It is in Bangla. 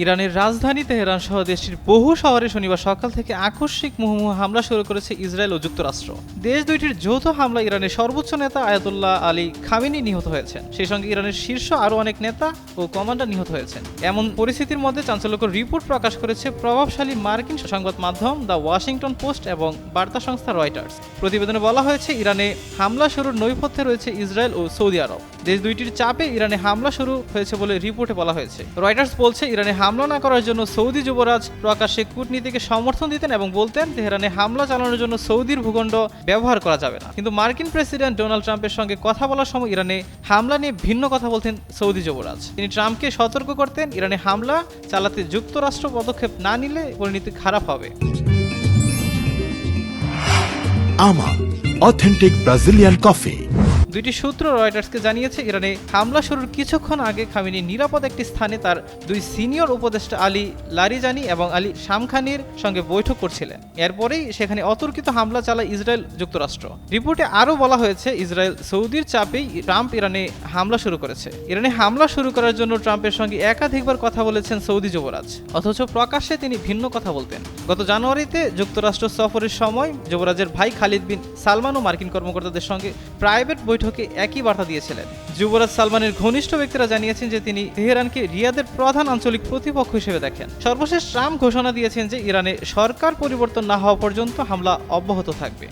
ইরানের রাজধানী তেহরান সহ দেশটির বহু শহরে শনিবার সকাল থেকে আকস্মিক মুহুর্মুহু হামলা শুরু করেছে ইসরায়েল ও যুক্তরাষ্ট্র। দেশ দুইটির যৌথ হামলা ইরানের সর্বোচ্চ নেতা আয়াতুল্লাহ আলী খামেনি নিহত হয়েছেন। সেই সঙ্গে ইরানের শীর্ষ আরও অনেক নেতা ও কমান্ডার নিহত হয়েছেন। এমন পরিস্থিতির মধ্যে চাঞ্চল্যকর রিপোর্ট প্রকাশ করেছে প্রভাবশালী মার্কিন সংবাদ মাধ্যম দ্য ওয়াশিংটন পোস্ট এবং বার্তা সংস্থা রয়টার্স। প্রতিবেদনে বলা হয়েছে, ইরানে হামলা শুরুর নৈপথ্যে রয়েছে ইসরায়েল ও সৌদি আরব। দেশ দুইটির চাপে ইরানে হামলা শুরু হয়েছে বলে রিপোর্টে বলা হয়েছে। রয়টার্স বলছে, ইরানে হামলা না করার জন্য সৌদি যুবরাজ প্রকাশ্যে কূটনীতিকে সমর্থন দিতেন এবং বলতেন তেহরানে হামলা চালানোর জন্য সৌদির ভূখণ্ড ব্যবহার করা যাবে না। কিন্তু মার্কিন প্রেসিডেন্ট ডোনাল্ড ট্রাম্পের সঙ্গে কথা বলার সময় ইরানে হামলা নিয়ে ভিন্ন কথা বলতেন সৌদি যুবরাজ। তিনি ট্রাম্পকে সতর্ক করতেন, ইরানে হামলা চালাতে যুক্তরাষ্ট্র পদক্ষেপ না নিলে পরিণতি খারাপ হবে। আমা অথেন্টিক ব্রাজিলিয়ান কফি। দুইটি সূত্র রয়টার্সকে জানিয়েছে, ইরানে হামলা শুরুর কিছুক্ষণ আগে খামেনি নিরাপদ একটি স্থানে তার দুই সিনিয়র উপদেষ্টা আলী লারিজানি এবং আলী শামখানির সঙ্গে বৈঠক করছিলেন। এরপরেই সেখানে অতর্কিত হামলা চালায় ইসরায়েল যুক্তরাষ্ট্র। রিপোর্টে আরও বলা হয়েছে, ইসরায়েল সৌদির চাপেই ট্রাম্প ইরানে হামলা শুরু করেছে। ইরানে হামলা শুরু করার জন্য ট্রাম্পের সঙ্গে একাধিকবার কথা বলেছেন সৌদি যুবরাজ, অথচ প্রকাশ্যে তিনি ভিন্ন কথা বলতেন। গত জানুয়ারিতে যুক্তরাষ্ট্র সফরের সময় যুবরাজের ভাই খালিদ বিন সালমানও মার্কিন কর্মকর্তাদের সঙ্গে প্রাইভেট বৈঠকে একই বার্তা দিয়েছিলেন। যুবরাজ সালমানের ঘনিষ্ঠ ব্যক্তিরা জানিয়েছেন যে তিনি তেহরানকে রিয়াদের প্রধান আঞ্চলিক প্রতিপক্ষ হিসেবে দেখেন। সর্বশেষ ট্রাম্প ঘোষণা দিয়েছেন যে ইরানে সরকার পরিবর্তন না হওয়া পর্যন্ত হামলা অব্যাহত থাকবে।